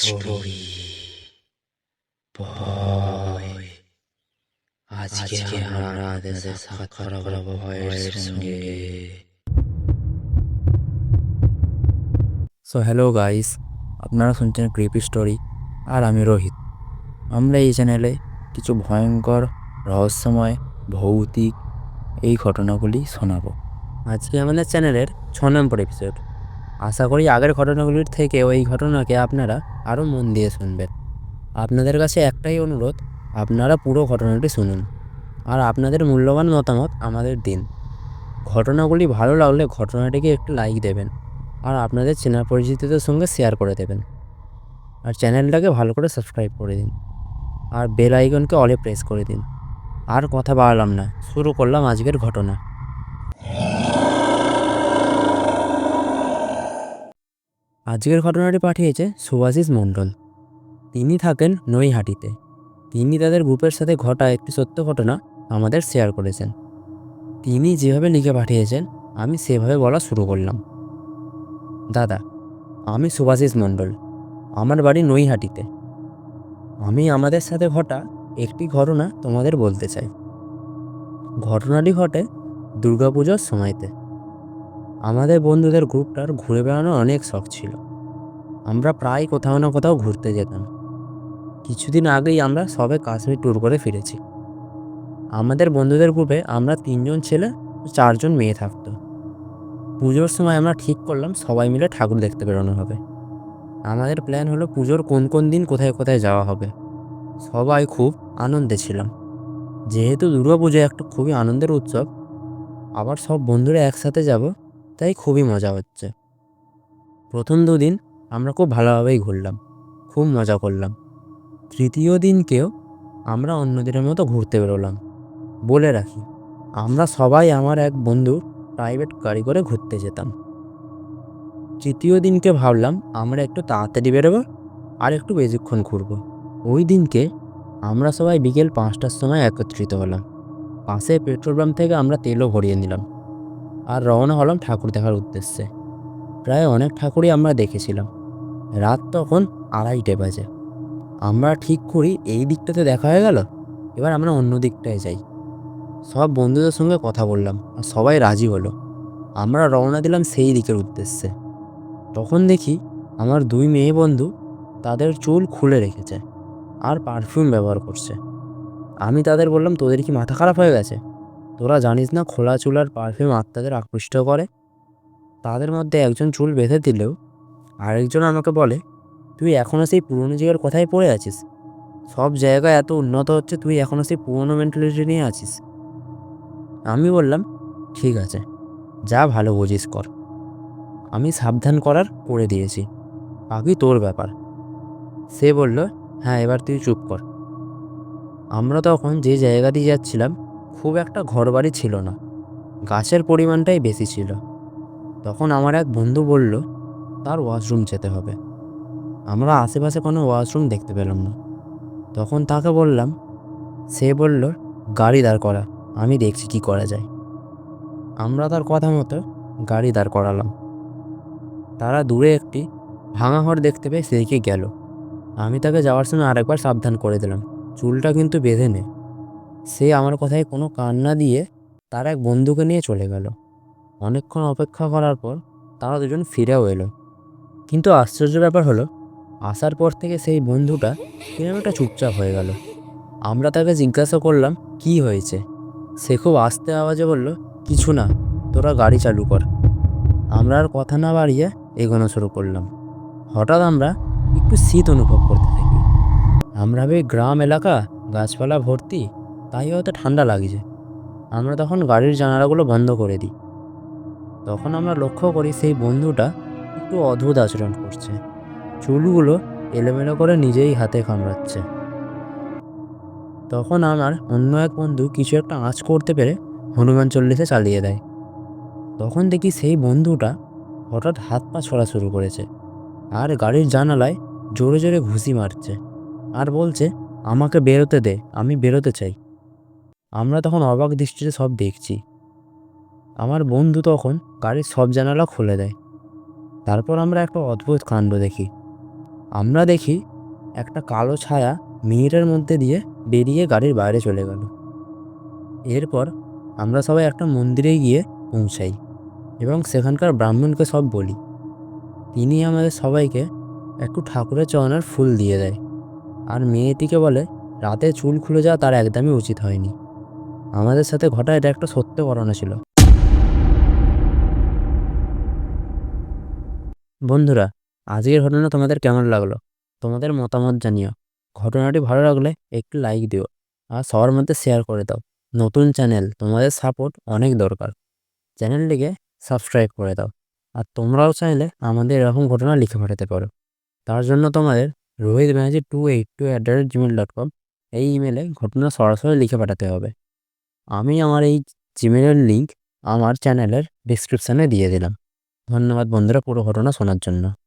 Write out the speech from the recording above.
Story ভয়। আজকে আমরা আপনাদের সাক্ষাৎ করাবো ভয়ের সঙ্গে। সো হ্যালো গাইস, আপনারা শুনছেন ক্রিপি স্টোরি আর আমি রোহিত। আমরা এই চ্যানেলে কিছু ভয়ঙ্কর, রহস্যময়, ভৌতিক এই ঘটনাগুলি শোনাবো। আজকে আমাদের চ্যানেলের 6 নম্বর এপিসোড। আশা করি আগের ঘটনাগুলির থেকেও এই ঘটনাকে আপনারা আরও মন দিয়ে শুনবেন। আপনাদের কাছে একটাই অনুরোধ, আপনারা পুরো ঘটনাটি শুনুন আর আপনাদের মূল্যবান মতামত আমাদের দিন। ঘটনাগুলি ভালো লাগলে ঘটনাটিকে একটু লাইক দেবেন আর আপনাদের চেনা পরিচিতদের সঙ্গে শেয়ার করে দেবেন। আর চ্যানেলটাকে ভালো করে সাবস্ক্রাইব করে দিন আর বেল আইকনকে অলে প্রেস করে দিন। আর কথা বাড়ালাম না, শুরু করলাম আজকের ঘটনা। আজকের ঘটনাটি পাঠিয়েছে শুভাশিস মণ্ডল। তিনি থাকেন নৈহাটিতে। তিনি তাদের গ্রুপের সাথে ঘটা একটি সত্য ঘটনা আমাদের শেয়ার করেছেন। তিনি যেভাবে লিখে পাঠিয়েছেন আমি সেভাবে বলা শুরু করলাম। দাদা, আমি শুভাশিস মণ্ডল। আমার বাড়ি নৈহাটিতে। আমি আমাদের সাথে ঘটা একটি ঘটনা তোমাদের বলতে চাই। ঘটনাটি ঘটে দুর্গাপুজোর সময়তে। আমাদের বন্ধুদের গ্রুপটার ঘুরে বেড়ানোর অনেক শখ ছিল। আমরা প্রায় কোথাও না কোথাও ঘুরতে যেতাম। কিছুদিন আগেই আমরা সবে কাশ্মীর ট্যুর করে ফিরেছি। আমাদের বন্ধুদের গ্রুপে আমরা 3 জন ছেলে, 4 জন মেয়ে থাকতো। পুজোর সময় আমরা ঠিক করলাম সবাই মিলে ঠাকুর দেখতে বেরোনো হবে। আমাদের প্ল্যান হলো পুজোর কোন কোন দিন কোথায় কোথায় যাওয়া হবে। সবাই খুব আনন্দে ছিলাম। যেহেতু দুর্গাপুজো একটা খুবই আনন্দের উৎসব, আবার সব বন্ধুরা একসাথে যাব, তাই খুবই মজা হচ্ছে। প্রথম 2 দিন আমরা খুব ভালোভাবেই ঘুরলাম, খুব মজা করলাম। তৃতীয় দিনকেও আমরা অন্য দিনের মতো ঘুরতে বেরোলাম। বলে রাখি, আমরা সবাই আমার এক বন্ধুর প্রাইভেট গাড়ি করে ঘুরতে যেতাম। তৃতীয় দিনকে ভাবলাম আমরা একটু তাড়াতাড়ি বেরোবো আর একটু বেশিক্ষণ ঘুরবো। ওই দিনকে আমরা সবাই বিকেল 5টার সময় একত্রিত হলাম। পাশে পেট্রোল পাম্প থেকে আমরা তেলও ভরিয়ে নিলাম আর রওনা হলাম ঠাকুর দেখার উদ্দেশ্যে। প্রায় অনেক ঠাকুরই আমরা দেখেছিলাম। রাত তখন 2:30 বাজে। আমরা ঠিক করি এই দিকটাতে দেখা হয়ে গেল, এবার আমরা অন্য দিকটায় যাই। সব বন্ধুদের সঙ্গে কথা বললাম আর সবাই রাজি হলো। আমরা রওনা দিলাম সেই দিকের উদ্দেশ্যে। তখন দেখি আমার 2 মেয়ে বন্ধু তাদের চুল খুলে রেখেছে আর পারফিউম ব্যবহার করছে। আমি তাদের বললাম, তোদের কি মাথা খারাপ হয়ে গেছে? তোরা জানিস না খোলা চুল আর পারফিউম আত্মাদের আকৃষ্ট করে? তাদের মধ্যে একজন চুল বেঁধে দিলেও আরেকজন আমাকে বলে, তুই এখনও সেই পুরনো জায়গার কথাই পড়ে আছিস? সব জায়গায় এত উন্নত হচ্ছে, তুই এখনও সেই পুরনো মেন্টালিটি নিয়ে আছিস। আমি বললাম, ঠিক আছে, যা ভালো বুঝিস কর। আমি সাবধান করার করে দিয়েছি, বাকি তোর ব্যাপার। সে বলল, হ্যাঁ, এবার তুই চুপ কর। আমরা তখন যে জায়গা দিয়ে যাচ্ছিলাম খুব একটা ঘরবাড়ি ছিল না, গাছের পরিমাণটাই বেশি ছিল। তখন আমার এক বন্ধু বলল তার ওয়াশরুম যেতে হবে। আমরা আশেপাশে কোনো ওয়াশরুম দেখতে পেলাম না। তখন তাকে বললাম। সে বলল, গাড়ি দাঁড় করা, আমি দেখছি কি করা যায়। আমরা তার কথা মতো গাড়ি দাঁড় করালাম। তারা দূরে একটি ভাঙা ঘর দেখতে পেয়ে সেদিকে গেল। আমি তাকে যাওয়ার সময় আরেকবার সাবধান করে দিলাম, চুলটা কিন্তু বেঁধে নে। সে আমার কথায় কোনো কান না দিয়ে তার এক বন্ধুকে নিয়ে চলে গেল। অনেকক্ষণ অপেক্ষা করার পর তারা দুজন ফিরেও এলো। কিন্তু আশ্চর্য ব্যাপার হলো, আসার পর থেকে সেই বন্ধুটা কিরকম একটা চুপচাপ হয়ে গেল। আমরা তাকে জিজ্ঞাসা করলাম কি হয়েছে। সে খুব আস্তে আওয়াজে বলল, কিছু না, তোরা গাড়ি চালু কর। আমরা আর কথা না বাড়িয়ে এগোনো শুরু করলাম। হঠাৎ আমরা একটু শীত অনুভব করতে থাকি। আমরা ভাবি গ্রাম এলাকা, গাছপালা ভর্তি, তাই হয়তো ঠান্ডা লাগছে। আমরা তখন গাড়ির জানালাগুলো বন্ধ করে দিই। তখন আমরা লক্ষ্য করি সেই বন্ধুটা একটু অদ্ভুত আচরণ করছে। চুলগুলো এলোমেলো করে নিজেই হাতে কামড়াচ্ছে। তখন আমার অন্য এক বন্ধু কিছু একটা আঁচ করতে পেরে হনুমান চল্লিশা চালিয়ে দেয়। তখন দেখি সেই বন্ধুটা হঠাৎ হাত পা ছড়া শুরু করেছে আর গাড়ির জানালায় জোরে জোরে ঘুষি মারছে আর বলছে, আমাকে বেরোতে দে, আমি বেরোতে চাই। আমরা তখন অবাক দৃষ্টিতে সব দেখছি। আমার বন্ধু তখন গাড়ির সব জানালা খুলে দেয়। তারপর আমরা একটা অদ্ভুত কাণ্ড দেখি। আমরা দেখি একটা কালো ছায়া মিনিটের মধ্যে দিয়ে বেরিয়ে গাড়ির বাইরে চলে গেল। এরপর আমরা সবাই একটা মন্দিরে গিয়ে পৌঁছাই এবং সেখানকার ব্রাহ্মণকে সব বলি। তিনি আমাদের সবাইকে একটু ঠাকুরের চরণের ফুল দিয়ে দেয় আর মেয়েটিকে বলে রাতে চুল খুলে যাওয়া তার একদমই উচিত হয়নি। আমাদের সাথে ঘটা এটা একটা সত্য ঘটনা ছিল। বন্ধুরা, আজকের ঘটনা তোমাদের কেমন লাগলো? তোমাদের মতামত জানিও। ঘটনাটি ভালো লাগলে একটু লাইক দিও আর সবার মধ্যে শেয়ার করে দাও। নতুন চ্যানেল, তোমাদের সাপোর্ট অনেক দরকার। চ্যানেলটিকে সাবস্ক্রাইব করে দাও। আর তোমরাও চাইলে আমাদের এরকম ঘটনা লিখে পাঠাতে পারো। তার জন্য তোমাদের rohitbanerjee282@gmail.com এই ইমেলে ঘটনা সরাসরি লিখে পাঠাতে হবে। আমি আমার এই জিমেলের লিঙ্ক আমার চ্যানেলের ডিসক্রিপশানে দিয়ে দিলাম। ধন্যবাদ বন্ধুরা পুরো ঘটনা শোনার জন্য।